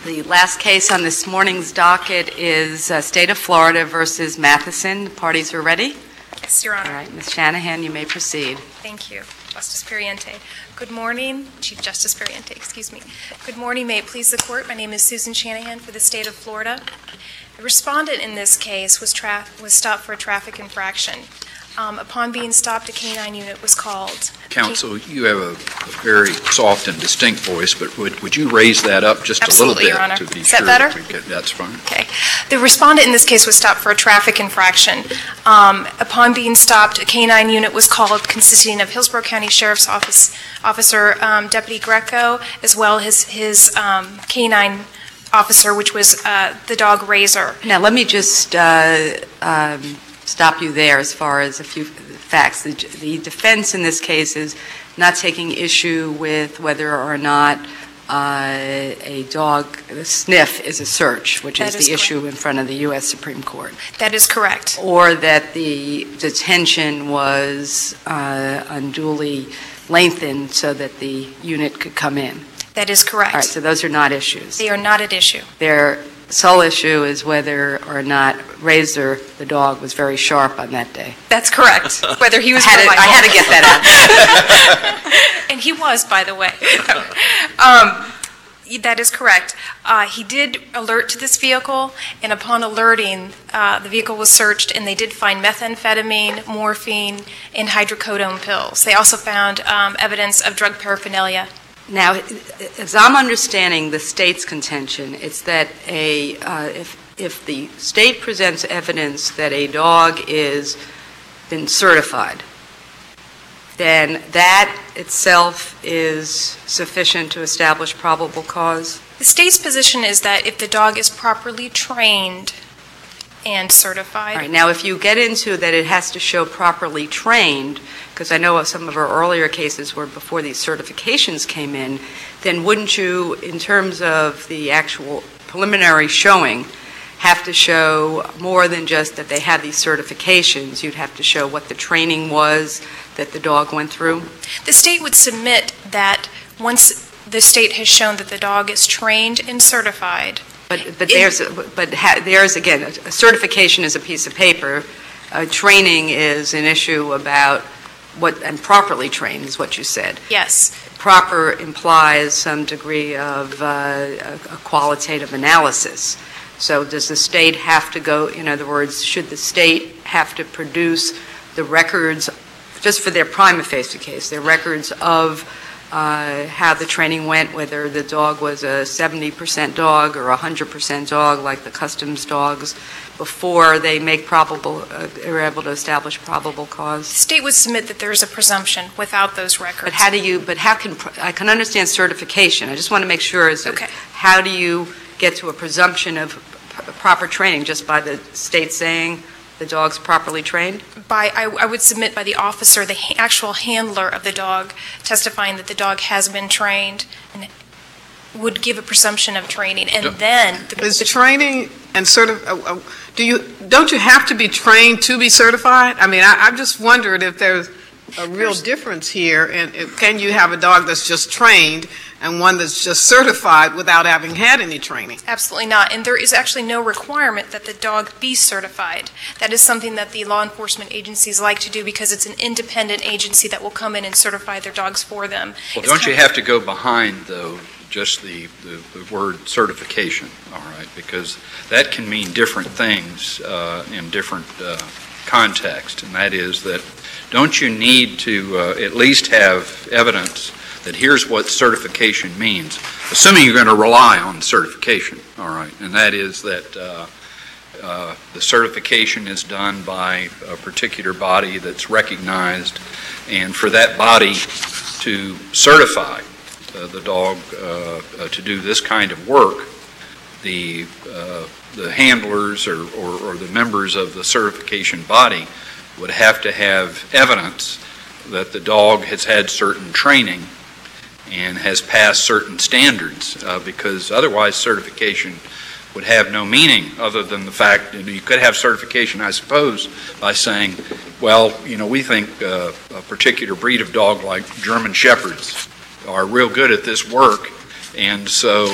The last case on this morning's docket is State of Florida versus Matheson. The parties are ready? Yes, Your Honor. All right, Ms. Shanahan, you may proceed. Thank you, Justice Periente. Good morning, Chief Justice Periente, excuse me. Good morning, may it please the Court. My name is Susan Shanahan for the State of Florida. The respondent in this case was stopped for a traffic infraction. Upon being stopped, a canine unit was called. Counsel, you have a very soft and distinct voice, but would you raise that up just Absolutely, a little bit? Your Honor. To be Is that sure better? That's fine. Okay. The respondent in this case was stopped for a traffic infraction. Upon being stopped, a canine unit was called consisting of Hillsborough County Sheriff's Officer Deputy Greco, as well as his canine officer, which was the dog Razor. Now, let me just stop you there as far as a few facts. The defense in this case is not taking issue with whether or not a dog sniff is a search, which is the issue in front of the U.S. Supreme Court. That is correct. Or that the detention was unduly lengthened so that the unit could come in. That is correct. All right, so those are not issues. They are not at issue. Their sole issue is whether or not Razor, the dog, was very sharp on that day. That's correct. Whether he was I had to get that out. And he was, by the way. That is correct. He did alert to this vehicle, and upon alerting, the vehicle was searched, and they did find methamphetamine, morphine, and hydrocodone pills. They also found evidence of drug paraphernalia. Now, as I'm understanding the state's contention, it's that if the state presents evidence that a dog is been certified, then that itself is sufficient to establish probable cause? The state's position is that if the dog is properly trained and certified. All right. Now, if you get into that it has to show properly trained, because I know some of our earlier cases were before these certifications came in, then wouldn't you, in terms of the actual preliminary showing, have to show more than just that they have these certifications? You'd have to show what the training was that the dog went through? The state would submit that once the state has shown that the dog is trained and certified. But there's again, a certification is a piece of paper. Training is an issue about what, and properly trained is what you said. Yes. Proper implies some degree of a qualitative analysis. So does the state have to go, in other words, should the state have to produce the records, just for their prima facie case, their records of how the training went, whether the dog was a 70% dog or a 100% dog like the customs dogs, before they make are able to establish probable cause? The state would submit that there is a presumption without those records. I can understand certification. I just want to make sure, how do you get to a presumption of proper training? Just by the state saying the dog's properly trained? I would submit by the officer, the actual handler of the dog, testifying that the dog has been trained, and would give a presumption of training. And then is training and don't you have to be trained to be certified? I mean, I just wondered if there's a real difference here, and can you have a dog that's just trained and one that's just certified without having had any training? Absolutely not. And there is actually no requirement that the dog be certified. That is something that the law enforcement agencies like to do because it's an independent agency that will come in and certify their dogs for them. Well, don't you have to go behind, though, just the word certification, all right? Because that can mean different things in different contexts, and that is that don't you need to at least have evidence that here's what certification means, assuming you're going to rely on certification, all right, and that is that the certification is done by a particular body that's recognized, and for that body to certify the dog to do this kind of work, the handlers or the members of the certification body would have to have evidence that the dog has had certain training and has passed certain standards, because otherwise certification would have no meaning other than the fact that you could have certification, I suppose, by saying, well, we think a particular breed of dog like German Shepherds are real good at this work, And so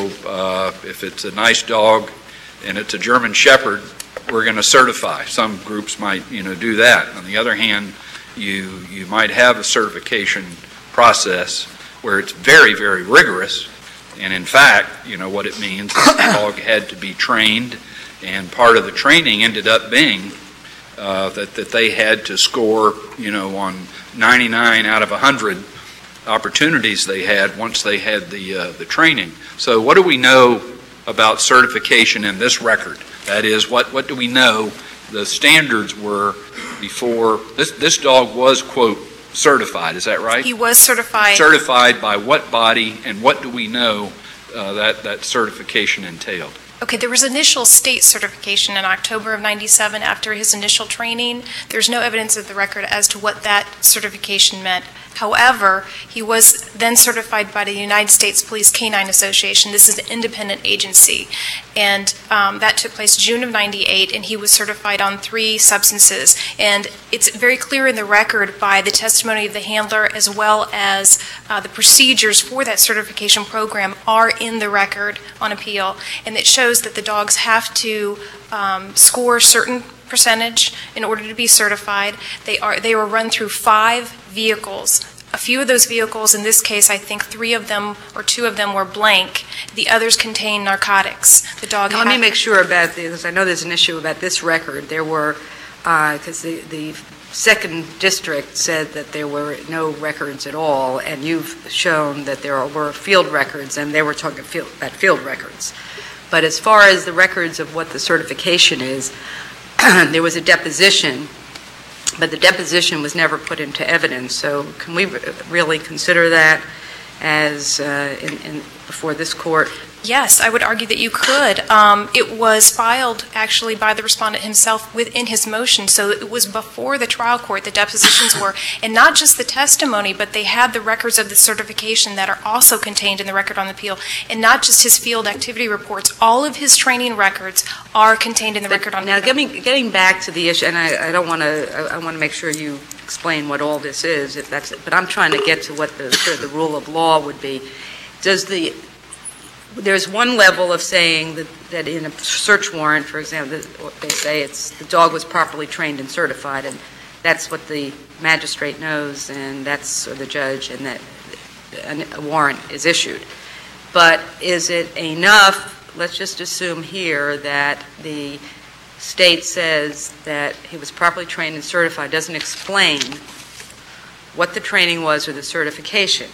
if it's a nice dog and it's a German Shepherd, we're going to certify. Some groups might, do that. On the other hand, you might have a certification process where it's very, very rigorous. And in fact, what it means is the dog had to be trained, and part of the training ended up being that they had to score, on 99 out of 100 opportunities they had once they had the training. So what do we know about certification in this record? That is, what do we know the standards were before this dog was, quote, certified? Is that right? He was certified. Certified by what body, and what do we know that certification entailed? Okay, there was initial state certification in October of '97 after his initial training. There's no evidence of the record as to what that certification meant. However, he was then certified by the United States Police Canine Association. This is an independent agency. And that took place June of '98, and he was certified on 3 substances. And it's very clear in the record by the testimony of the handler as well as the procedures for that certification program are in the record on appeal. And it shows that the dogs have to score a certain percentage in order to be certified. They were run through 5 vehicles. A few of those vehicles, in this case, I think 3 of them or 2 of them were blank. The others contain narcotics. The dog. Now, let me make sure about this, because I know there's an issue about this record. There were, because the second district said that there were no records at all, and you've shown that there were field records, and they were talking about field records. But as far as the records of what the certification is, there was a deposition, but the deposition was never put into evidence. So can we really consider that as before this court? Yes, I would argue that you could. It was filed actually by the respondent himself within his motion, so it was before the trial court the depositions were, and not just the testimony, but they had the records of the certification that are also contained in the record on appeal, and not just his field activity reports. All of his training records are contained in the record on appeal. Now, getting back to the issue, and I don't want to. I want to make sure you explain what all this is, if that's it. But I'm trying to get to what the rule of law would be. There's one level of saying that in a search warrant, for example, they say the dog was properly trained and certified, and that's what the magistrate knows, and that's or the judge, and that a warrant is issued. But is it enough? Let's just assume here that the state says that he was properly trained and certified, doesn't explain what the training was or the certification.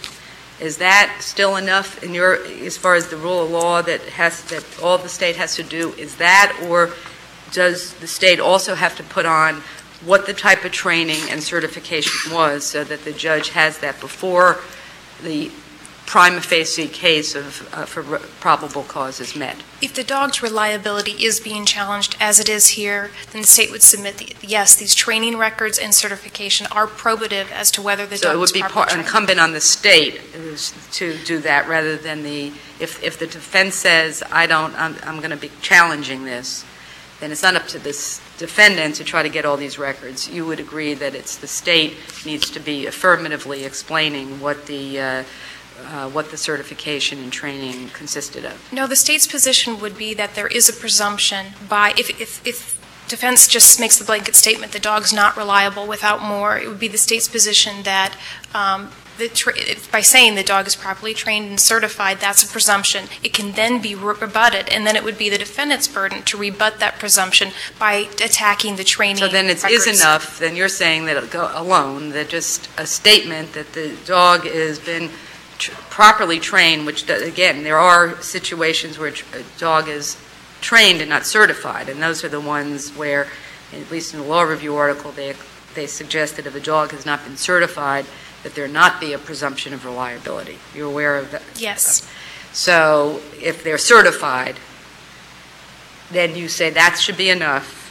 Is that still enough in as far as the rule of law that all the state has to do? Is that, or does the state also have to put on what the type of training and certification was so that the judge has that before the prima facie case for probable cause is met? If the dog's reliability is being challenged, as it is here, then the state would submit yes, these training records and certification are probative as to whether the dog was properly trained. So it would be incumbent on the state to do that rather than if the defense says, I'm going to be challenging this, then it's not up to this defendant to try to get all these records. You would agree that it's the state needs to be affirmatively explaining what the certification and training consisted of. No, the state's position would be that there is a presumption if defense just makes the blanket statement the dog's not reliable without more, it would be the state's position that by saying the dog is properly trained and certified, that's a presumption. It can then be rebutted, and then it would be the defendant's burden to rebut that presumption by attacking the training records. So then it is enough, then you're saying that alone, that just a statement that the dog has been properly trained, which, again, there are situations where a dog is trained and not certified, and those are the ones where, at least in the law review article, they suggest that if a dog has not been certified, that there not be a presumption of reliability. You're aware of that? Yes. So if they're certified, then you say that should be enough.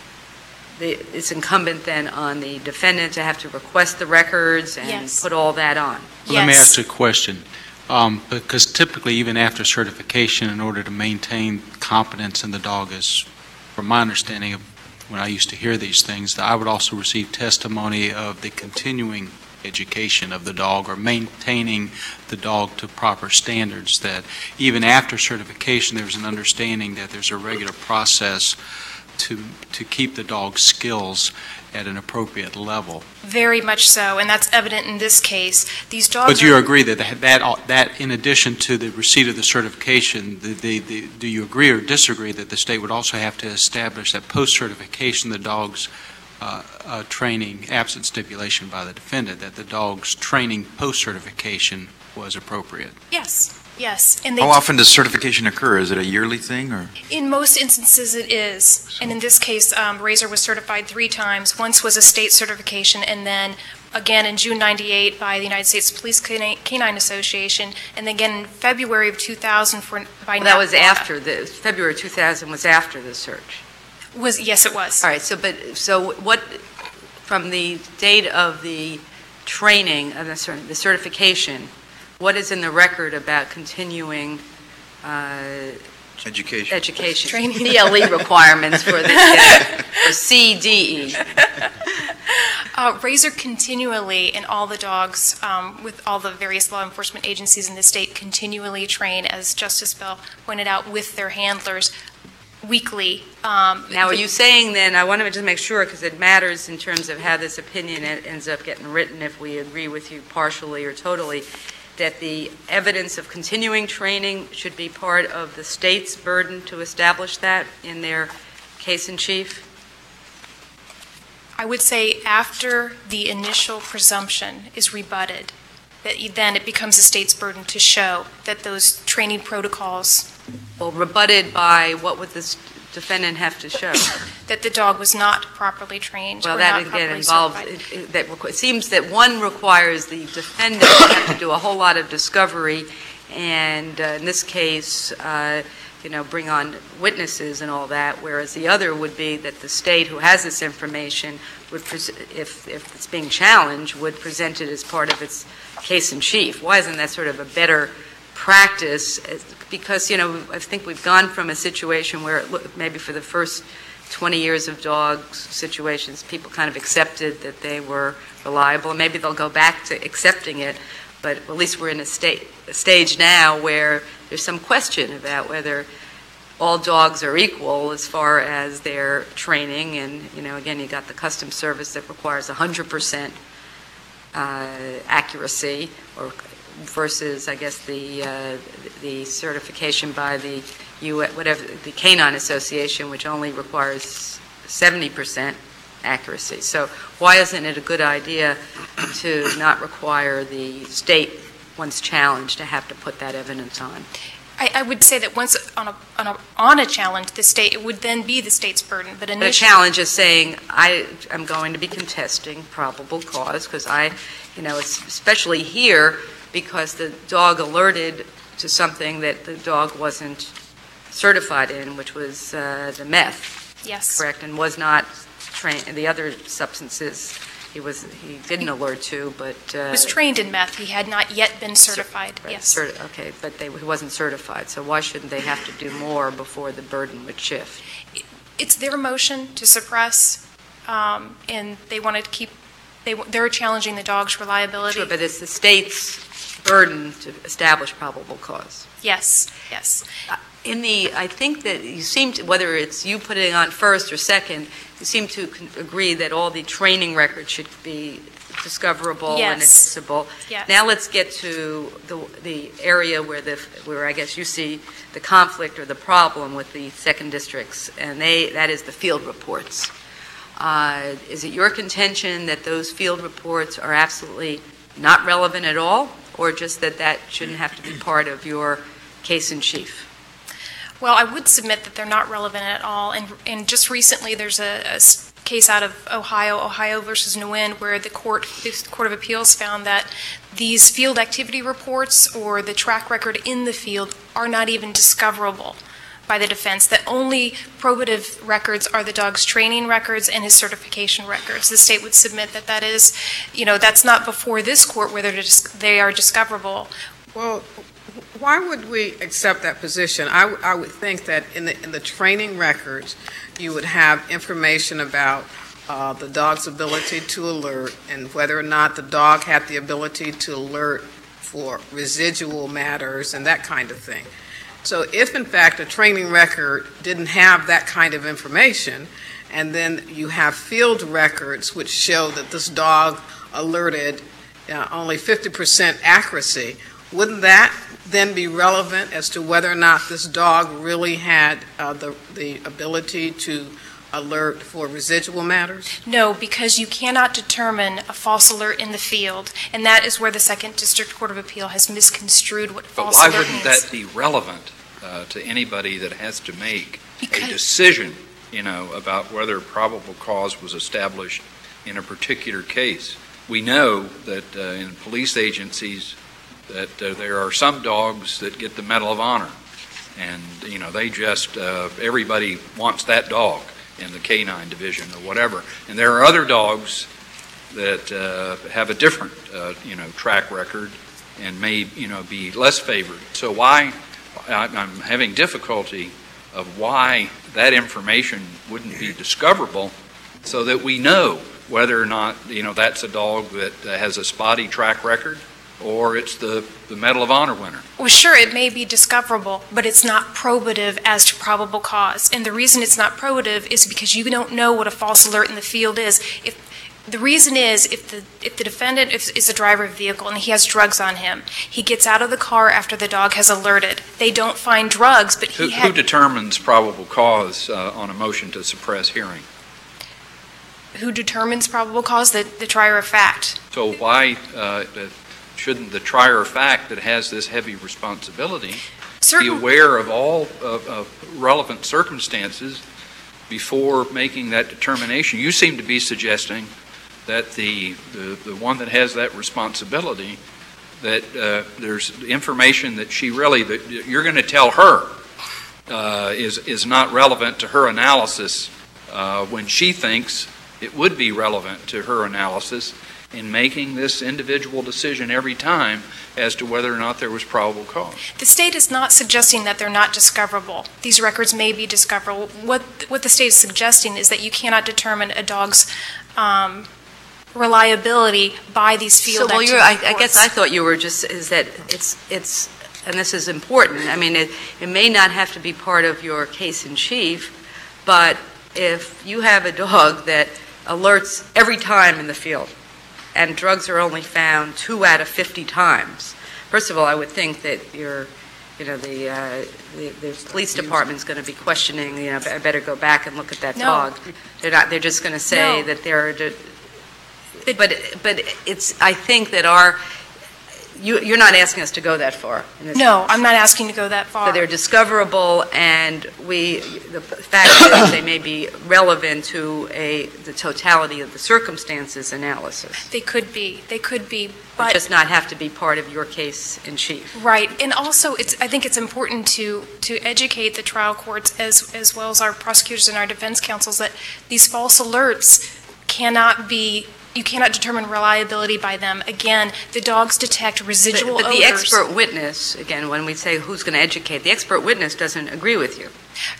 It's incumbent then on the defendant to have to request the records and put all that on. Yes. Let me ask you a question. Because typically, even after certification, in order to maintain competence in the dog, is, from my understanding of when I used to hear these things, that I would also receive testimony of the continuing education of the dog or maintaining the dog to proper standards, that even after certification there's an understanding that there's a regular process to keep the dog's skills at an appropriate level. Very much so, and that's evident in this case. These dogs. But do you agree that in addition to the receipt of the certification, do you agree or disagree that the state would also have to establish that post-certification the dog's training, absent stipulation by the defendant, that the dog's training post-certification was appropriate? Yes. Yes. And how often does certification occur? Is it a yearly thing, or? In most instances it is. And in this case, Razor was certified 3 times. Once was a state certification, and then again in June '98 by the United States Police Canine Association, and then again in February of 2000 by that was after February 2000 was after the search. Yes, it was. All right. So what from the date of the training of the certification, what is in the record about continuing education? Training. DLE requirements for the for CDE. Razor continually, and all the dogs with all the various law enforcement agencies in the state continually train, as Justice Bell pointed out, with their handlers weekly. Now, are you saying then, I want to just make sure because it matters in terms of how this opinion ends up getting written, if we agree with you partially or totally, that the evidence of continuing training should be part of the state's burden to establish that in their case in chief? I would say after the initial presumption is rebutted, that then it becomes the state's burden to show that those training protocols. Well, rebutted by what would this defendant have to show? That the dog was not properly trained. Well, that again involves, it seems that one requires the defendant to have to do a whole lot of discovery, and in this case, bring on witnesses and all that, whereas the other would be that the state who has this information would, if it's being challenged, would present it as part of its case in chief. Why isn't that sort of a better practice? Because, I think we've gone from a situation where maybe for the first 20 years of dogs situations, people kind of accepted that they were reliable, and maybe they'll go back to accepting it, but at least we're in a stage now where there's some question about whether all dogs are equal as far as their training, and, again, you got the customs service that requires 100% accuracy, or versus, I guess, the certification by the the Canine Association, which only requires 70% accuracy. So why isn't it a good idea to not require the state, once challenged, to have to put that evidence on? I would say that once on a challenge, the state, it would then be the state's burden. But the challenge is saying, I am going to be contesting probable cause, because especially here, because the dog alerted to something that the dog wasn't certified in, which was the meth. Yes. Correct, and was not trained. The other substances he didn't alert to, but was trained in meth. He had not yet been certified. Right, yes. Okay, but he wasn't certified. So why shouldn't they have to do more before the burden would shift? It's their motion to suppress, and they want to keep. They're challenging the dog's reliability. Sure, but it's the state's burden to establish probable cause. Yes. Yes. I think that you seem to, whether it's you putting it on first or second, you seem to agree that all the training records should be discoverable and accessible. Yes. Now let's get to the area where I guess you see the conflict or the problem with the second districts, and that is the field reports. Is it your contention that those field reports are absolutely not relevant at all, or just that shouldn't have to be part of your case in chief? Well, I would submit that they're not relevant at all. And just recently, there's a case out of Ohio versus Nguyen, where the Court of Appeals found that these field activity reports or the track record in the field are not even discoverable by the defense, that only probative records are the dog's training records and his certification records. The state would submit that is, that's not before this court whether they are discoverable. Well, why would we accept that position? I would think that in the training records, you would have information about the dog's ability to alert, and whether or not the dog had the ability to alert for residual matters and that kind of thing. So if, in fact, a training record didn't have that kind of information, and then you have field records which show that this dog alerted only 50% accuracy, wouldn't that then be relevant as to whether or not this dog really had the ability to alert for residual matters? No, because you cannot determine a false alert in the field, and that is where the Second District Court of Appeal has misconstrued what false alert means. But why wouldn't that be relevant to anybody that has to make a decision, about whether probable cause was established in a particular case? We know that in police agencies that there are some dogs that get the Medal of Honor, and they just everybody wants that dog in the canine division or whatever. And there are other dogs that have a different track record and may be less favored. So why I'm having difficulty of why that information wouldn't be discoverable, so that we know whether or not that's a dog that has a spotty track record, or it's the Medal of Honor winner. Well, sure, it may be discoverable, but it's not probative as to probable cause. And the reason it's not probative is because you don't know what a false alert in the field is. The reason is if the defendant is a driver of a vehicle and he has drugs on him, he gets out of the car after the dog has alerted. They don't find drugs, but Who determines probable cause on a motion to suppress hearing? Who determines probable cause? The trier of fact. So why shouldn't the trier of fact that has this heavy responsibility be aware of all relevant circumstances before making that determination? You seem to be suggesting that the one that has that responsibility, that there's information that you're going to tell her is not relevant to her analysis when she thinks it would be relevant to her analysis in making this individual decision every time as to whether or not there was probable cause. The state is not suggesting that they're not discoverable. These records may be discoverable. What the state is suggesting is that you cannot determine a dog's reliability by these field activity reports. I guess I thought you were is that it's and this is important. I mean, it may not have to be part of your case in chief, but if you have a dog that alerts every time in the field, and drugs are only found 2 out of 50 times. First of all, I would think that the police department's going to be questioning. I better go back and look at that dog. They're not. They're just going to say that they're. But it's. I think that you're not asking us to go that far. No, I'm not asking to go that far. So they're discoverable, and the fact is they may be relevant to the totality of the circumstances analysis. They could be, but just not have to be part of your case in chief. Right, and also I think it's important to educate the trial courts as well as our prosecutors and our defense counsels that these false alerts cannot be. You cannot determine reliability by them. Again, the dogs detect residual odors. But the expert witness, again, when we say who's going to educate, the expert witness doesn't agree with you.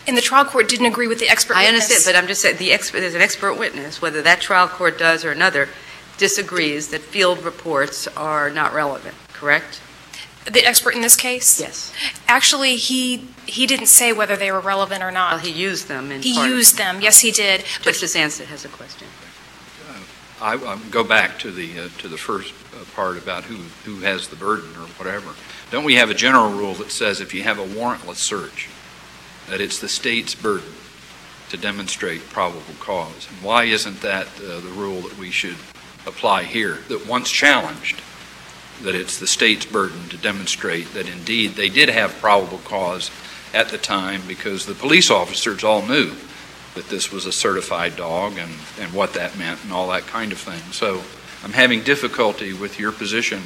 And the trial court didn't agree with the expert witness. I understand, but I'm just saying there's an expert witness, whether that trial court does or another, disagrees that field reports are not relevant, correct? The expert in this case? Yes. Actually, he didn't say whether they were relevant or not. Well, he used them in part. He used them, yes, he did. Justice Ansett has a question. I go back to the first part about who has the burden or whatever. Don't we have a general rule that says if you have a warrantless search, that it's the state's burden to demonstrate probable cause? And why isn't that the rule that we should apply here? That once challenged, that it's the state's burden to demonstrate that indeed they did have probable cause at the time, because the police officers all knew that this was a certified dog and what that meant and all that kind of thing. So I'm having difficulty with your position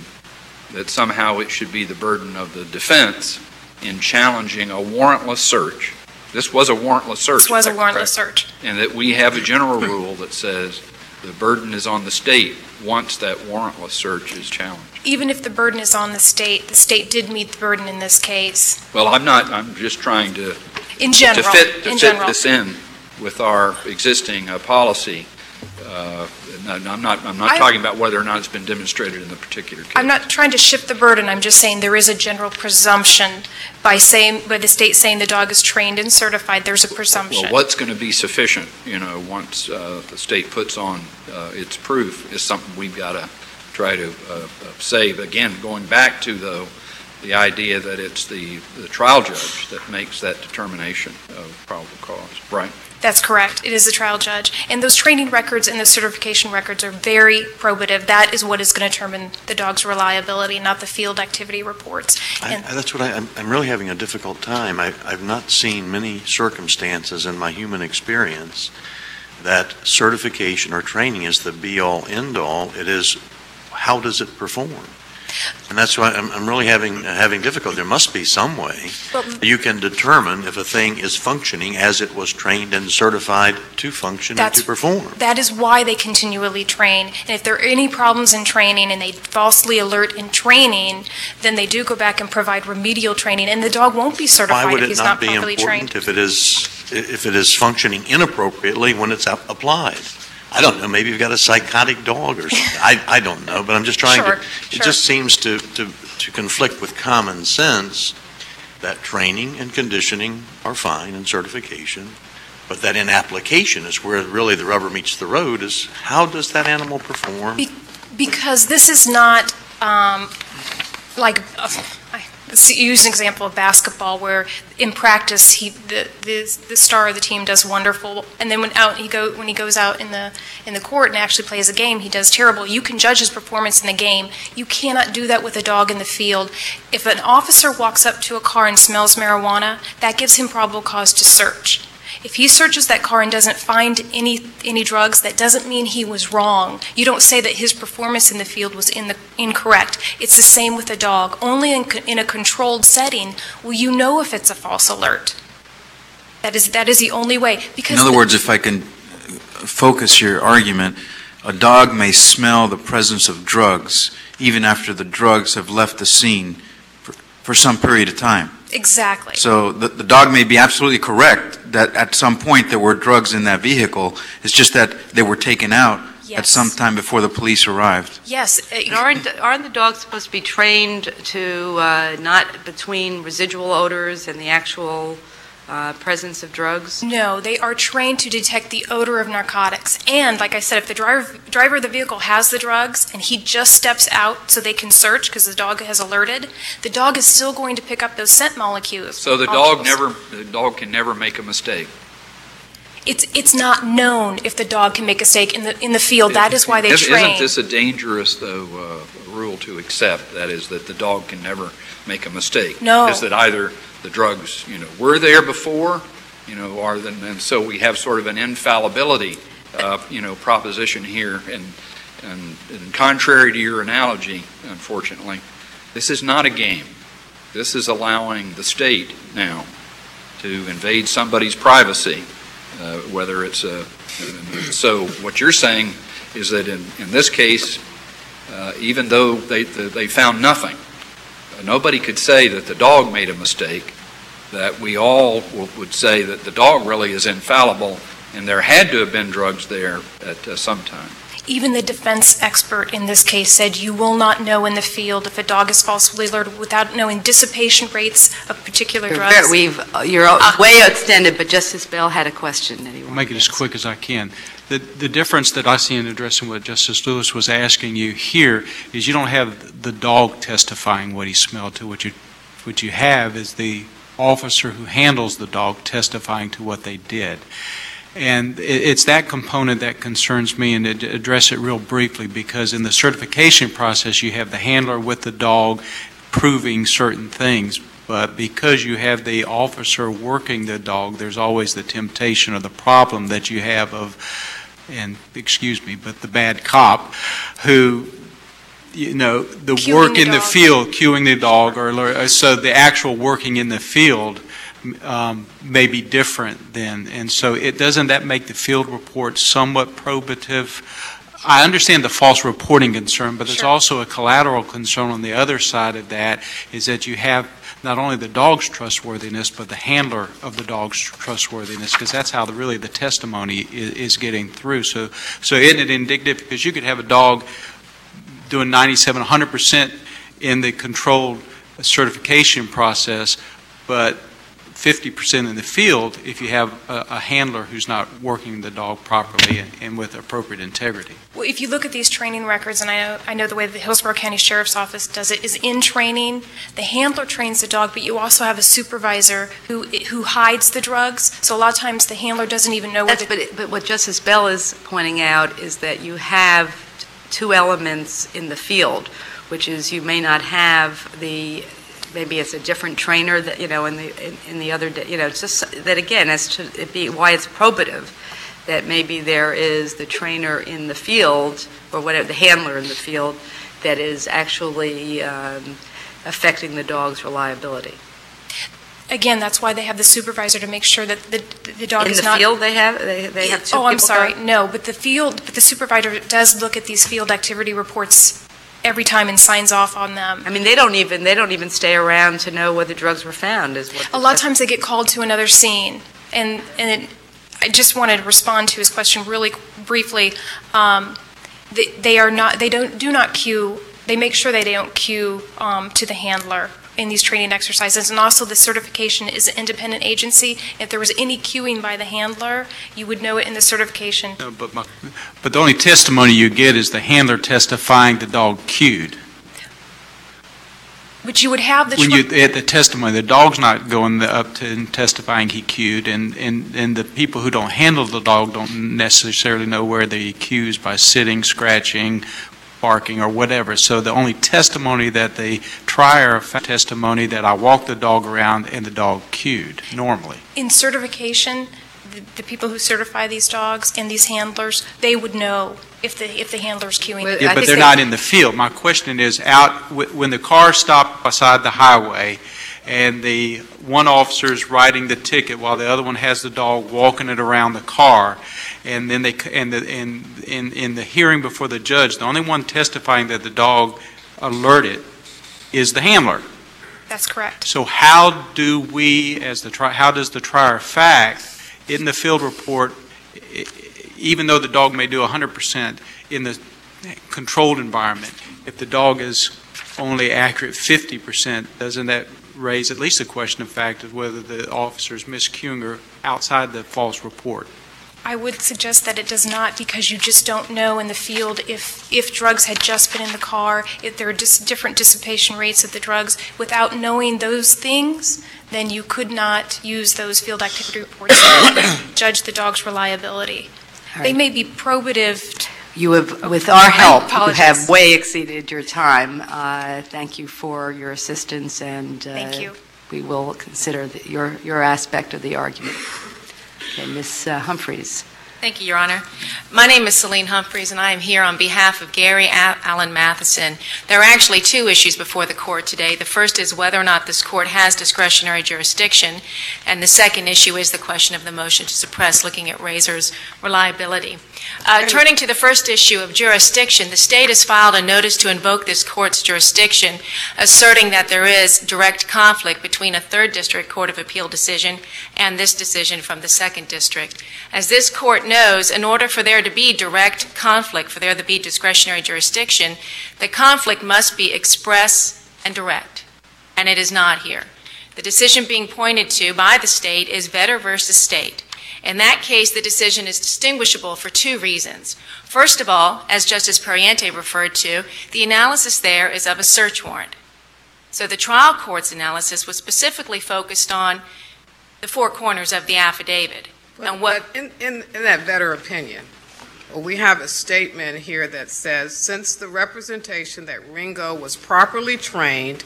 that somehow it should be the burden of the defense in challenging a warrantless search. This was a warrantless search. This was a warrantless search. And that we have a general rule that says the burden is on the state once that warrantless search is challenged. Even if the burden is on the state did meet the burden in this case. Well, I'm just trying to fit this in with our existing policy I'm not talking about whether or not it's been demonstrated in the particular case. I'm not trying to shift the burden. I'm just saying there is a general presumption by the state saying the dog is trained and certified. There's a presumption. Well, what's going to be sufficient, once the state puts on its proof is something we've got to try to say. Again, going back to, though, the idea that it's the trial judge that makes that determination of probable cause, right? That's correct. It is the trial judge. And those training records and the certification records are very probative. That is what is going to determine the dog's reliability, not the field activity reports. That's what I'm really having a difficult time. I've not seen many circumstances in my human experience that certification or training is the be-all, end-all. It is, how does it perform? And that's why I'm really having difficulty. There must be some way you can determine if a thing is functioning as it was trained and certified to function and to perform. That is why they continually train. And if there are any problems in training and they falsely alert in training, then they do go back and provide remedial training. And the dog won't be certified if he's not properly trained. Why would it not be important if it is functioning inappropriately when it's applied? I don't know, maybe you've got a psychotic dog or something. I don't know, but I'm just trying to, it just seems to conflict with common sense that training and conditioning are fine and certification, but that in application is where really the rubber meets the road is how does that animal perform? Because this is not use an example of basketball where in practice the star of the team does wonderful, and then when he goes out in the court and actually plays a game, he does terrible. You can judge his performance in the game. You cannot do that with a dog in the field. If an officer walks up to a car and smells marijuana, that gives him probable cause to search. If he searches that car and doesn't find any drugs, that doesn't mean he was wrong. You don't say that his performance in the field was incorrect. It's the same with a dog. Only in a controlled setting will you know if it's a false alert. That is the only way. Because in other words, if I can focus your argument, a dog may smell the presence of drugs even after the drugs have left the scene for some period of time. Exactly. So the dog may be absolutely correct that at some point there were drugs in that vehicle. It's just that they were taken out at some time before the police arrived. Yes. Aren't the dogs supposed to be trained to not between residual odors and the actual presence of drugs? No, they are trained to detect the odor of narcotics. And like I said, if the driver of the vehicle has the drugs and he just steps out so they can search because the dog has alerted, the dog is still going to pick up those scent molecules. So the dog can never make a mistake. It's not known if the dog can make a mistake in the field. That is why they train. Isn't this a dangerous rule to accept? That is that the dog can never make a mistake. No. Is that either the drugs, were there before, and so we have sort of an infallibility, proposition here. And contrary to your analogy, unfortunately, this is not a game. This is allowing the state now to invade somebody's privacy, whether it's so what you're saying is that in this case, even though they found nothing, nobody could say that the dog made a mistake, that we all would say that the dog really is infallible and there had to have been drugs there at some time. Even the defense expert in this case said you will not know in the field if a dog is falsely alerted without knowing dissipation rates of particular drugs. You're way extended, but Justice Bell had a question. I'll make it as quick as I can. The difference that I see in addressing what Justice Lewis was asking you here is you don't have the dog testifying what he smelled to. What you have is the officer who handles the dog testifying to what they did. And it's that component that concerns me, and to address it real briefly, because in the certification process you have the handler with the dog proving certain things, but because you have the officer working the dog, there's always the temptation or the problem that you have of, and excuse me, but the bad cop who, the work in the field, cueing the dog, or so the actual working in the field may be different then. And so doesn't that make the field report somewhat probative I understand the false reporting concern, but there's also a collateral concern on the other side of that, is that you have not only the dog's trustworthiness, but the handler of the dog's trustworthiness, because that's how really the testimony is getting through. So isn't it indicative? Because you could have a dog doing 97, 100% in the controlled certification process, but 50% in the field if you have a handler who's not working the dog properly and with appropriate integrity. Well, if you look at these training records, and I know the way the Hillsborough County Sheriff's Office does it is in training. The handler trains the dog, but you also have a supervisor who hides the drugs. So a lot of times the handler doesn't even know But what Justice Bell is pointing out is that you have two elements in the field, which is you may not have maybe it's a different trainer that, in the other, it's just that, again, as to why it's probative, that maybe there is the trainer in the field, or whatever, the handler in the field, that is actually affecting the dog's reliability. Again, that's why they have the supervisor to make sure that the dog is not... In the field they have two people? Oh, I'm sorry, no, but the supervisor does look at these field activity reports every time and signs off on them. I mean, they don't even stay around to know whether drugs were found. A lot of times they get called to another scene, and I just wanted to respond to his question really briefly. They make sure they don't cue to the handler in these training exercises, and also the certification is an independent agency. If there was any cueing by the handler, you would know it in the certification. No, but the only testimony you get is the handler testifying the dog cued. But you would have at the testimony, the dog's not going up to and testifying he cued, and the people who don't handle the dog don't necessarily know where they cues by sitting, scratching, barking, or whatever. So the only testimony that they try are testimony that I walked the dog around and the dog cued normally. In certification, the people who certify these dogs and these handlers, they would know if the handler's cueing. Yeah, but they're not in the field. My question is, when the car stopped beside the highway and the one officer's writing the ticket while the other one has the dog walking it around the car, and then in the hearing before the judge, the only one testifying that the dog alerted is the handler. That's correct. So how do we, how does the trier of fact in the field report, even though the dog may do 100% in the controlled environment, if the dog is only accurate 50%, doesn't that raise at least a question of fact of whether the officer is miscuing or outside the false report? I would suggest that it does not, because you just don't know in the field if drugs had just been in the car, if there are different dissipation rates of the drugs. Without knowing those things, then you could not use those field activity reports to judge the dog's reliability. Right. They may be probative. You have, with our help, you have way exceeded your time. Thank you for your assistance, and Thank you. We will consider your aspect of the argument. Okay, Ms. Humphreys. Thank you, Your Honor. My name is Celine Humphreys, and I am here on behalf of Gary Allen Matheson. There are actually two issues before the court today. The first is whether or not this court has discretionary jurisdiction, and the second issue is the question of the motion to suppress, looking at Razor's reliability. Turning to the first issue of jurisdiction, the state has filed a notice to invoke this court's jurisdiction, asserting that there is direct conflict between a third district court of appeal decision and this decision from the second district. As this court knows, in order for there to be direct conflict, for there to be discretionary jurisdiction, the conflict must be express and direct, and it is not here. The decision being pointed to by the state is Vedder versus State. In that case, the decision is distinguishable for two reasons. First of all, as Justice Pariente referred to, the analysis there is of a search warrant. So the trial court's analysis was specifically focused on the four corners of the affidavit. But in that Vedder opinion, we have a statement here that says, since the representation that Ringo was properly trained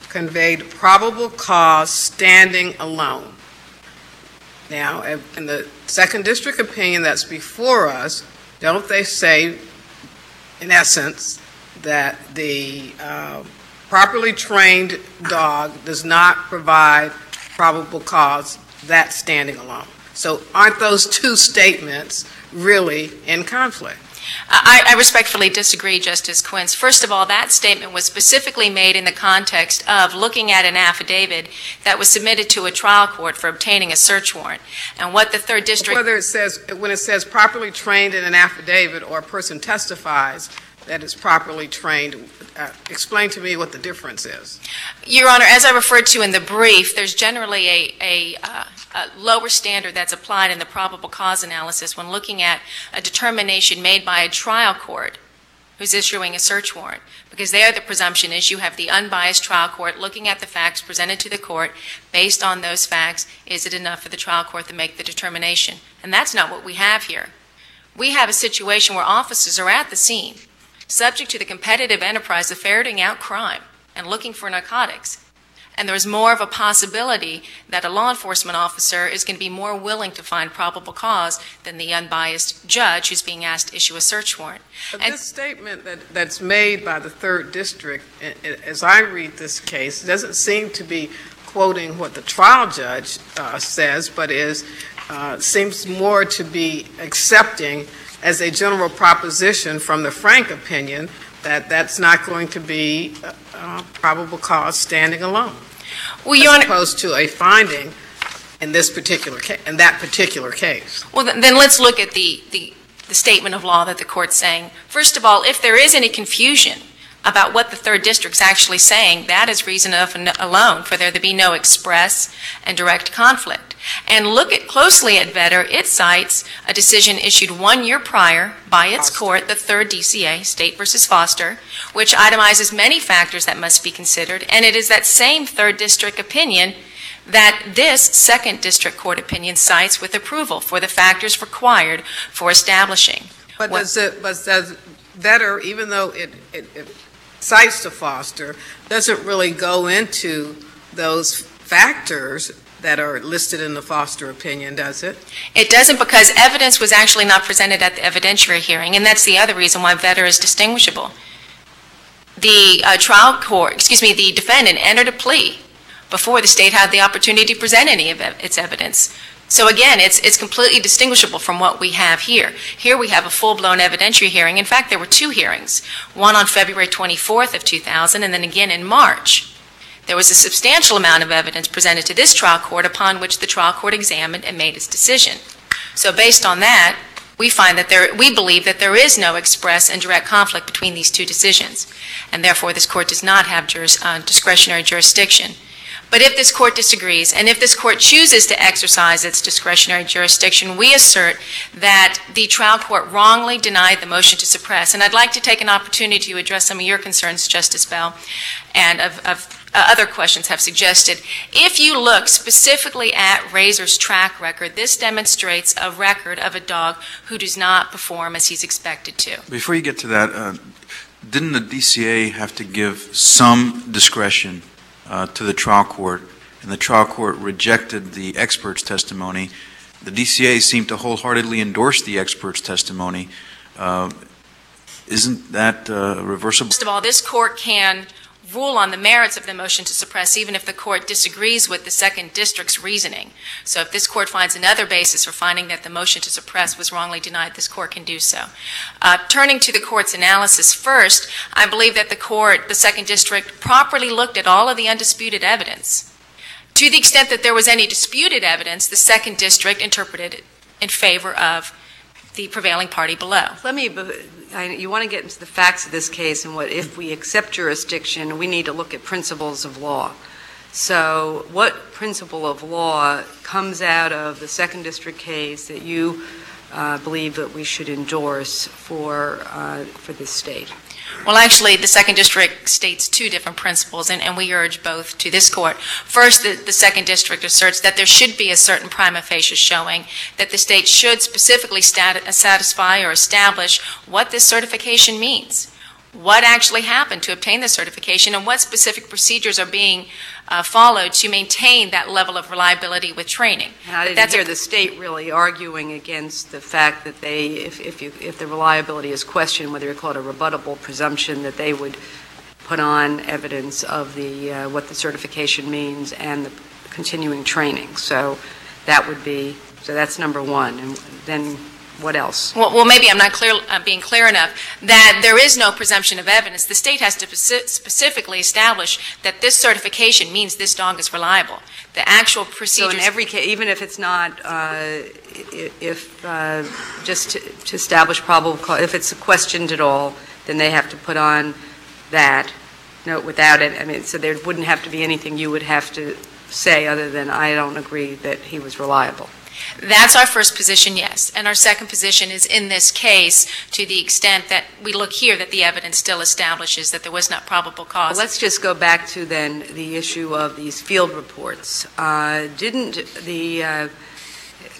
conveyed probable cause standing alone. Now, in the second district opinion that's before us, don't they say, in essence, that the properly trained dog does not provide probable cause that standing alone? So aren't those two statements really in conflict? I respectfully disagree, Justice Quince. First of all, that statement was specifically made in the context of looking at an affidavit that was submitted to a trial court for obtaining a search warrant. And what the 3rd District... When it says properly trained in an affidavit or a person testifies that is properly trained, explain to me what the difference is. Your Honor, as I referred to in the brief, there's generally a lower standard that's applied in the probable cause analysis when looking at a determination made by a trial court who's issuing a search warrant, because there the presumption is you have the unbiased trial court looking at the facts presented to the court. Based on those facts, is it enough for the trial court to make the determination? And that's not what we have here. We have a situation where officers are at the scene, subject to the competitive enterprise of ferreting out crime and looking for narcotics. And there's more of a possibility that a law enforcement officer is going to be more willing to find probable cause than the unbiased judge who's being asked to issue a search warrant. But this statement that's made by the 3rd District, as I read this case, doesn't seem to be quoting what the trial judge says, but seems more to be accepting as a general proposition from the Frank opinion that that's not going to be probable cause standing alone, as opposed to a finding in this particular in that particular case. Well, then let's look at the statement of law that the court's saying. First of all, if there is any confusion about what the 3rd District's actually saying, that is reason enough alone for there to be no express and direct conflict. And look closely at Vedder. It cites a decision issued 1 year prior by its court, the 3rd DCA, State versus Foster, which itemizes many factors that must be considered. And it is that same 3rd District opinion that this 2nd District Court opinion cites with approval for the factors required for establishing. But does Vedder, even though it cites to Foster, doesn't really go into those factors that are listed in the Foster opinion, does it? It doesn't, because evidence was actually not presented at the evidentiary hearing, and that's the other reason why Vedder is distinguishable. The the defendant entered a plea before the state had the opportunity to present any of its evidence. So again, it's completely distinguishable from what we have here. Here we have a full-blown evidentiary hearing. In fact, there were 2 hearings, one on February 24th of 2000 and then again in March. There was a substantial amount of evidence presented to this trial court upon which the trial court examined and made its decision. So based on that, we believe that there is no express and direct conflict between these 2 decisions, and therefore this court does not have discretionary jurisdiction. But if this court disagrees, and if this court chooses to exercise its discretionary jurisdiction, we assert that the trial court wrongly denied the motion to suppress. And I'd like to take an opportunity to address some of your concerns, Justice Bell, and other questions have suggested. If you look specifically at Razor's track record, this demonstrates a record of a dog who does not perform as he's expected to. Before you get to that, didn't the DCA have to give some discretion to the trial court, and the trial court rejected the expert's testimony? The DCA seemed to wholeheartedly endorse the expert's testimony. Isn't that reversible? First of all, this court can rule on the merits of the motion to suppress even if the court disagrees with the 2nd District's reasoning. So if this court finds another basis for finding that the motion to suppress was wrongly denied, this court can do so. Turning to the court's analysis first, I believe that the 2nd District, properly looked at all of the undisputed evidence. To the extent that there was any disputed evidence, the 2nd District interpreted it in favor of the prevailing party below. You want to get into the facts of this case, and what if we accept jurisdiction, we need to look at principles of law. So what principle of law comes out of the 2nd District case that you believe that we should endorse for this state? Well, actually, the 2nd District states 2 different principles, and we urge both to this court. First, the 2nd District asserts that there should be a certain prima facie showing that the state should specifically satisfy or establish what this certification means, what actually happened to obtain the certification, and what specific procedures are being followed to maintain that level of reliability with training. And I didn't hear the state really arguing against the fact that if the reliability is questioned, whether you call it a rebuttable presumption, that they would put on evidence of what the certification means and the continuing training. So that's number one. And then what else? Well, maybe I'm not being clear enough, that there is no presumption of evidence. The state has to specifically establish that this certification means this dog is reliable. The actual procedures... So in every case, even if it's not, just to establish probable cause, if it's questioned at all, then they have to put on that note without it. I mean, so there wouldn't have to be anything you would have to say other than, I don't agree that he was reliable. That's our first position, yes. And our second position is in this case, to the extent that we look here, that the evidence still establishes that there was not probable cause. Well, let's just go back to then the issue of these field reports. Didn't the,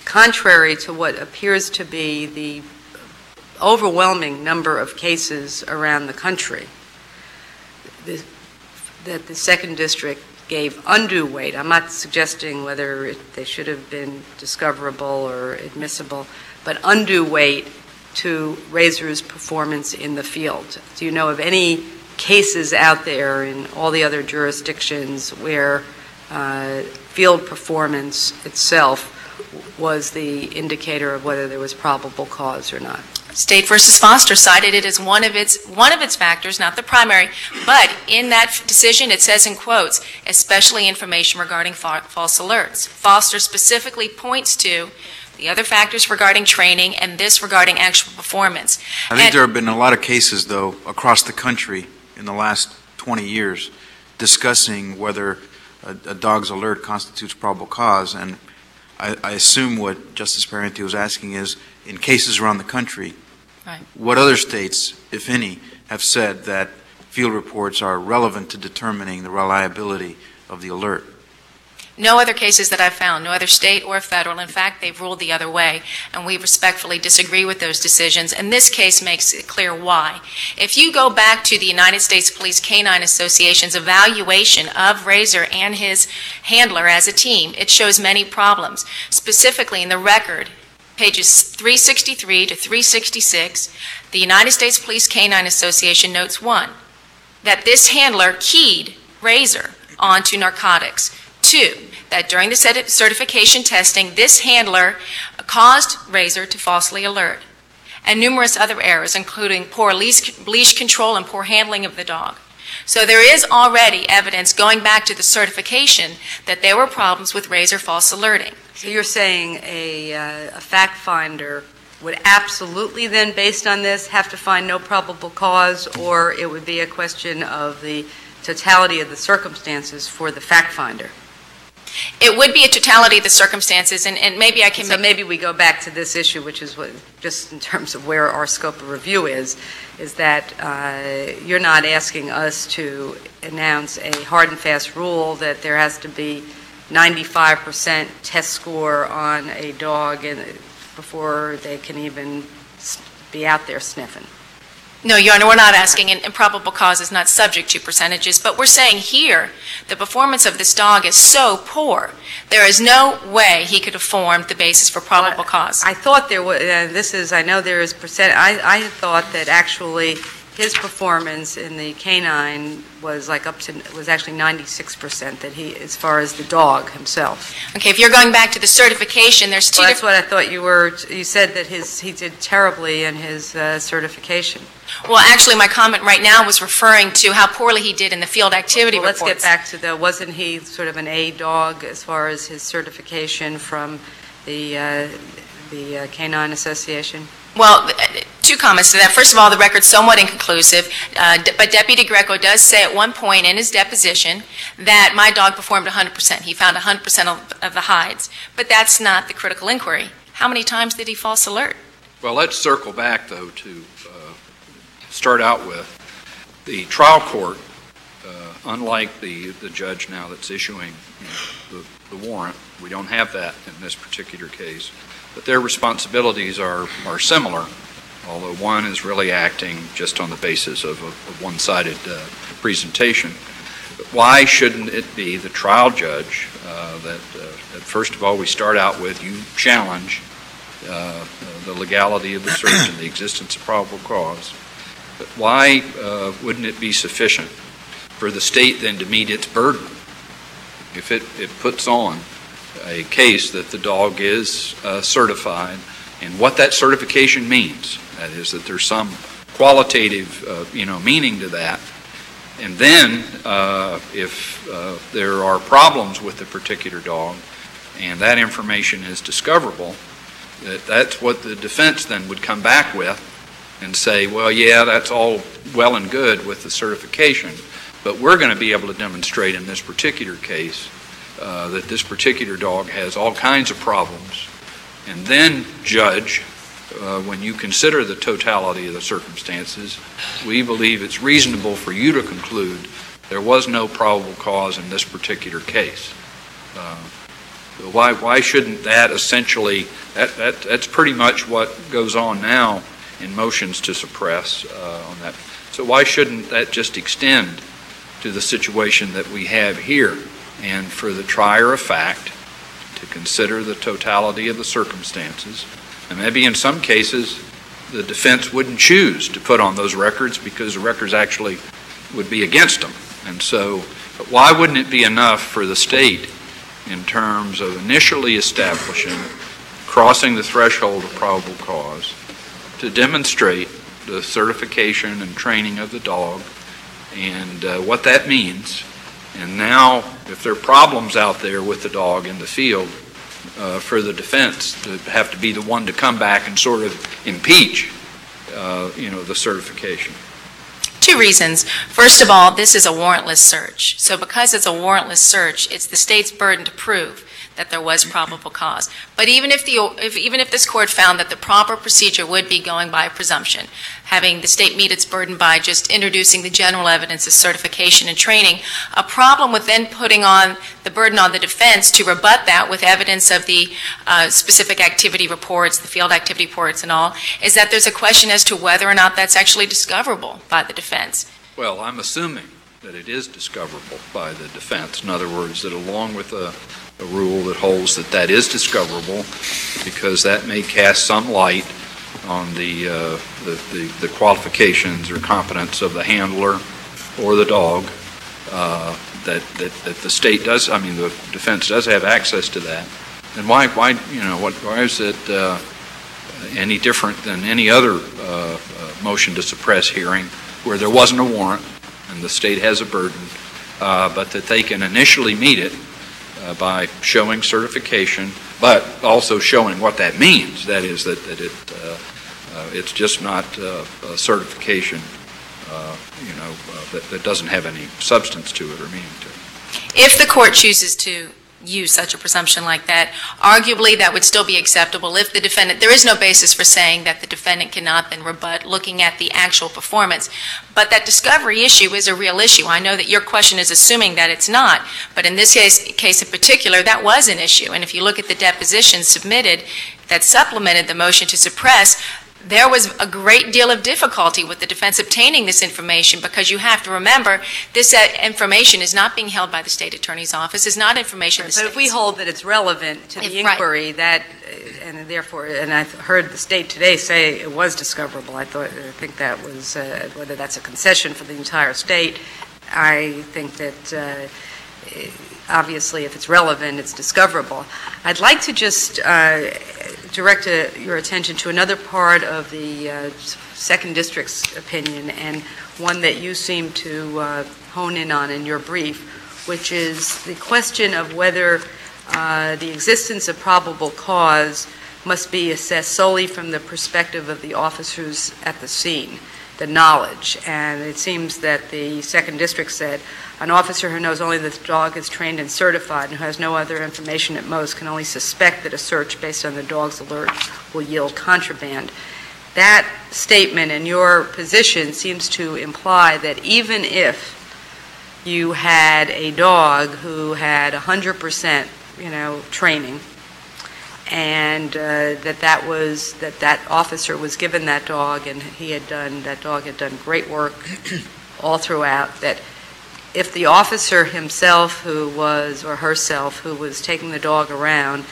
contrary to what appears to be the overwhelming number of cases around the country, that the second district gave undue weight. I'm not suggesting whether they should have been discoverable or admissible, but undue weight to Razor's performance in the field. Do you know of any cases out there in all the other jurisdictions where field performance itself was the indicator of whether there was probable cause or not? State versus Foster cited it as one of its factors, not the primary, but in that decision it says in quotes, especially information regarding false alerts. Foster specifically points to the other factors regarding training and this regarding actual performance. I think there have been a lot of cases, though, across the country in the last 20 years discussing whether a dog's alert constitutes probable cause, and I assume what Justice Parenti was asking is, in cases around the country, right, what other states, if any, have said that field reports are relevant to determining the reliability of the alert? No other cases that I've found, no other state or federal. In fact, they've ruled the other way, and we respectfully disagree with those decisions, and this case makes it clear why. If you go back to the United States Police Canine Association's evaluation of Razor and his handler as a team, it shows many problems. Specifically in the record, pages 363 to 366, the United States Police Canine Association notes, one, that this handler keyed Razor onto narcotics. Two, that during the certification testing, this handler caused Razor to falsely alert. And numerous other errors, including poor leash control and poor handling of the dog. So there is already evidence going back to the certification that there were problems with Razor false alerting. So you're saying a fact finder would absolutely then, based on this, have to find no probable cause, or it would be a question of the totality of the circumstances for the fact finder? It would be a totality of the circumstances, and maybe I can... So maybe we go back to this issue, which is what, just in terms of where our scope of review is that you're not asking us to announce a hard and fast rule that there has to be 95% test score on a dog before they can even be out there sniffing. No, Your Honor, we're not asking, and probable cause is not subject to percentages, but we're saying here the performance of this dog is so poor, there is no way he could have formed the basis for probable cause. I thought there was, I know there is I thought that actually his performance in the canine was was actually 96%, that he, as far as the dog himself. Okay, if you're going back to the certification, there's two different... That's what I thought you said that he did terribly in his certification. Well, actually, my comment right now was referring to how poorly he did in the field activity reports. Let's get back to wasn't he sort of an A dog as far as his certification from the Canine Association? Well, two comments to that. First of all, the record's somewhat inconclusive, but Deputy Greco does say at one point in his deposition that my dog performed 100%. He found 100% of the hides, but that's not the critical inquiry. How many times did he false alert? Well, let's circle back, though, to start out with the trial court, unlike the judge now that's issuing the warrant. We don't have that in this particular case. But their responsibilities are similar, although one is really acting just on the basis of a one-sided presentation. But why shouldn't it be the trial judge that first of all we start out with, you challenge the legality of the search and the existence of probable cause. But why wouldn't it be sufficient for the state then to meet its burden if it puts on a case that the dog is certified and what that certification means. That is, that there's some qualitative, meaning to that. And then, if there are problems with the particular dog, and that information is discoverable, that's what the defense then would come back with and say, well, yeah, that's all well and good with the certification, but we're going to be able to demonstrate in this particular case that this particular dog has all kinds of problems. And then, judge, when you consider the totality of the circumstances, we believe it's reasonable for you to conclude there was no probable cause in this particular case. Why shouldn't that essentially, that's pretty much what goes on now in motions to suppress on that. So why shouldn't that just extend to the situation that we have here, and for the trier of fact to consider the totality of the circumstances? And maybe in some cases the defense wouldn't choose to put on those records because the records actually would be against them. And so why wouldn't it be enough for the state, in terms of initially establishing, crossing the threshold of probable cause, to demonstrate the certification and training of the dog and what that means? And now, if there are problems out there with the dog in the field, for the defense to have to be the one to come back and sort of impeach, the certification. Two reasons. First of all, this is a warrantless search. So because it's a warrantless search, it's the state's burden to prove that there was probable cause. But even if this court found that the proper procedure would be going by presumption, having the state meet its burden by just introducing the general evidence of certification and training, a problem with then putting on the burden on the defense to rebut that with evidence of the specific activity reports, the field activity reports and all, is that there's a question as to whether or not that's actually discoverable by the defense. Well, I'm assuming that it is discoverable by the defense. In other words, that along with a rule that holds that is discoverable, because that may cast some light on the qualifications or competence of the handler or the dog, that the state does, the defense does have access to that. And why is it any different than any other motion to suppress hearing where there wasn't a warrant and the state has a burden, but that they can initially meet it by showing certification, but also showing what that means. That is, that it's just not a certification, that doesn't have any substance to it or meaning to it. If the court chooses to use such a presumption like that, arguably that would still be acceptable if the defendant, there is no basis for saying that the defendant cannot then rebut looking at the actual performance. But that discovery issue is a real issue. I know that your question is assuming that it's not, but in this case in particular, that was an issue. And if you look at the depositions submitted that supplemented the motion to suppress, there was a great deal of difficulty with the defense obtaining this information, because you have to remember this information is not being held by the state attorney's office, is not information the But if we hold that it's relevant to the inquiry, that, and therefore, and I've heard the state today say it was discoverable. I think that was, whether that's a concession for the entire state, I think that obviously if it's relevant, it's discoverable. I'd like to just direct your attention to another part of the Second District's opinion, and one that you seem to hone in on in your brief, which is the question of whether the existence of probable cause must be assessed solely from the perspective of the officers at the scene, the knowledge. And it seems that the Second District said an officer who knows only that the dog is trained and certified and who has no other information at most can only suspect that a search based on the dog's alert will yield contraband. That statement in your position seems to imply that even if you had a dog who had 100%, training, and that officer was given that dog, and that dog had done great work all throughout, that if the officer himself who was taking the dog around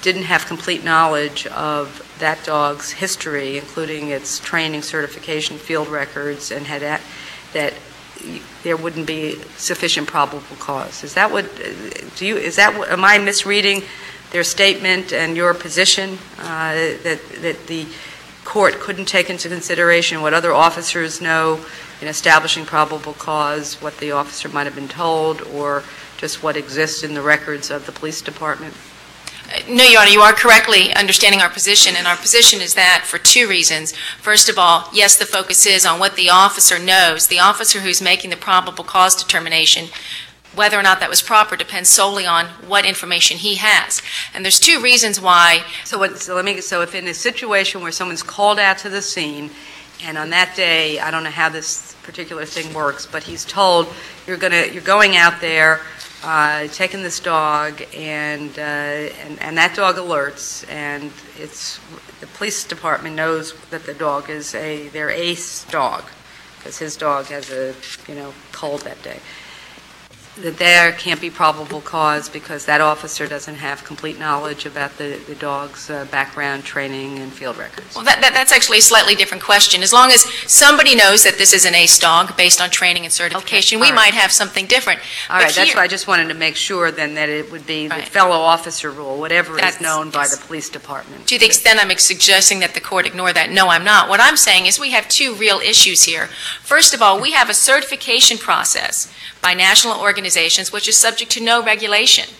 didn't have complete knowledge of that dog's history, including its training, certification, field records, and that there wouldn't be sufficient probable cause. Am I misreading their statement and your position that the court couldn't take into consideration what other officers know in establishing probable cause, what the officer might have been told, or just what exists in the records of the police department? No, Your Honor, you are correctly understanding our position, and our position is that for two reasons. First of all, yes, the focus is on what the officer knows. The officer who's making the probable cause determination, whether or not that was proper, depends solely on what information he has. And there's two reasons why. So if in a situation where someone's called out to the scene, and on that day, I don't know how this particular thing works, but he's told you're going out there, taking this dog, and that dog alerts, and the police department knows that the dog is their ace dog, because his dog has a cold that day. That there can't be probable cause because that officer doesn't have complete knowledge about the dog's background, training, and field records. Well, that's actually a slightly different question. As long as somebody knows that this is an ace dog based on training and certification, we might have something different. All right, that's why I just wanted to make sure then that it would be the fellow officer rule, whatever is known by the police department. To the extent I'm suggesting that the court ignore that, no, I'm not. What I'm saying is we have two real issues here. First of all, we have a certification process by national organizations which is subject to no regulation.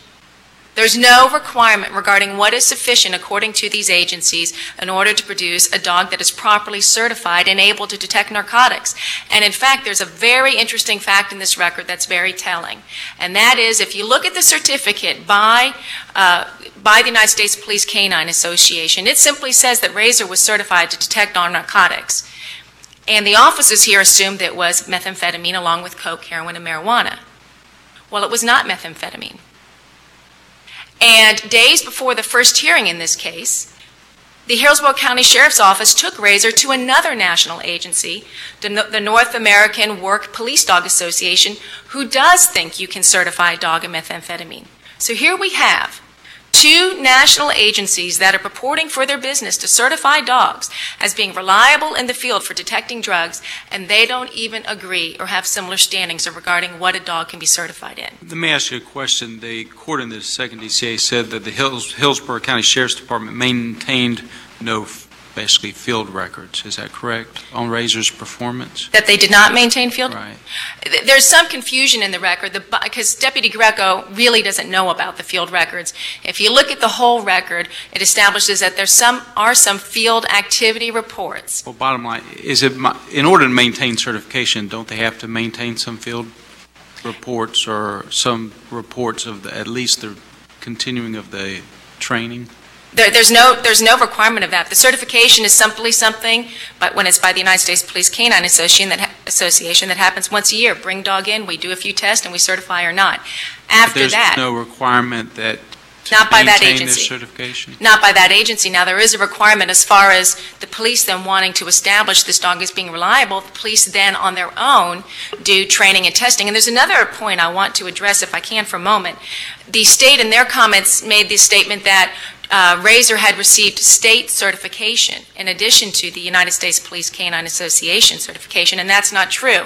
There's no requirement regarding what is sufficient according to these agencies in order to produce a dog that is properly certified and able to detect narcotics. And in fact, there's a very interesting fact in this record that's very telling. And that is, if you look at the certificate by the United States Police Canine Association, it simply says that Razor was certified to detect all narcotics. And the officers here assumed that it was methamphetamine along with coke, heroin, and marijuana. Well, it was not methamphetamine. And days before the first hearing in this case, the Hillsborough County Sheriff's Office took Razor to another national agency, the North American Work Police Dog Association, who does think you can certify a dog in methamphetamine. So here we have two national agencies that are purporting for their business to certify dogs as being reliable in the field for detecting drugs, and they don't even agree or have similar standings regarding what a dog can be certified in. Let me ask you a question. The court in the second DCA said that the Hillsborough County Sheriff's Department maintained no basically field records. Is that correct, on Razor's performance? That they did not maintain field? Right. There's some confusion in the record because Deputy Greco really doesn't know about the field records. If you look at the whole record, it establishes that there are some field activity reports. Well, bottom line, in order to maintain certification, don't they have to maintain some field reports or some reports of at least the continuing of the training? There's no requirement of that. The certification is simply something, but when it's by the United States Police Canine Association that happens once a year. Bring dog in, we do a few tests, and we certify or not. After that, there's no requirement that not by that maintain agency. this certification? Not by that agency. Now, there is a requirement as far as the police then wanting to establish this dog as being reliable. The police then, on their own, do training and testing. And there's another point I want to address, if I can, for a moment. The state, in their comments, made the statement that Razor had received state certification in addition to the United States Police Canine Association certification, and that's not true.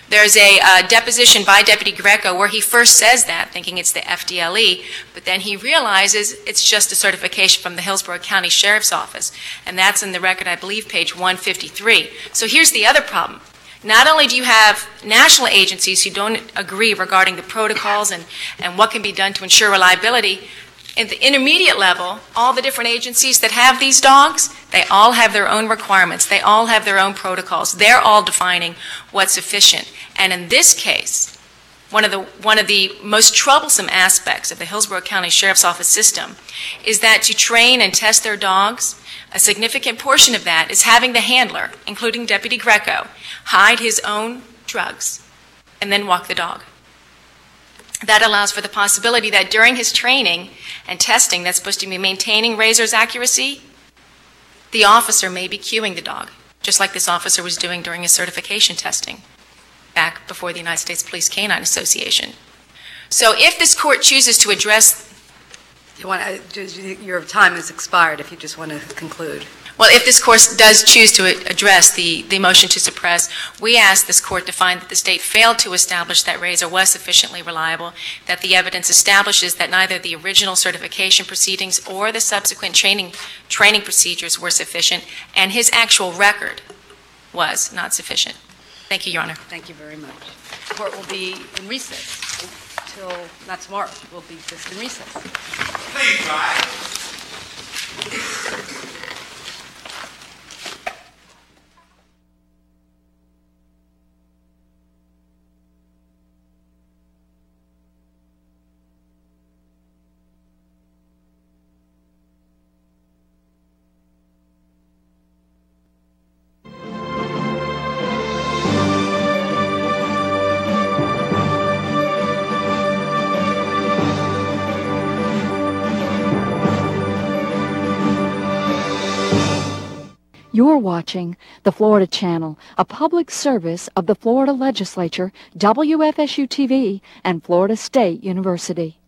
There's a deposition by Deputy Greco where he first says that, thinking it's the FDLE, but then he realizes it's just a certification from the Hillsborough County Sheriff's Office, and that's in the record, I believe, page 153. So here's the other problem. Not only do you have national agencies who don't agree regarding the protocols and what can be done to ensure reliability, at the intermediate level, all the different agencies that have these dogs, they all have their own requirements. They all have their own protocols. They're all defining what's sufficient. And in this case, one of the most troublesome aspects of the Hillsborough County Sheriff's Office system is that to train and test their dogs, a significant portion of that is having the handler, including Deputy Greco, hide his own drugs and then walk the dog. That allows for the possibility that during his training and testing that's supposed to be maintaining Razor's accuracy, the officer may be cueing the dog, just like this officer was doing during his certification testing back before the United States Police Canine Association. So if this court chooses to address... Your time has expired if you just want to conclude. Well, if this court does choose to address the motion to suppress, we ask this court to find that the state failed to establish that Razor was sufficiently reliable, that the evidence establishes that neither the original certification proceedings or the subsequent training procedures were sufficient, and his actual record was not sufficient. Thank you, Your Honor. Thank you very much. The court will be in recess until, not tomorrow, we'll be just in recess. Please rise. You're watching the Florida Channel, a public service of the Florida Legislature, WFSU-TV, and Florida State University.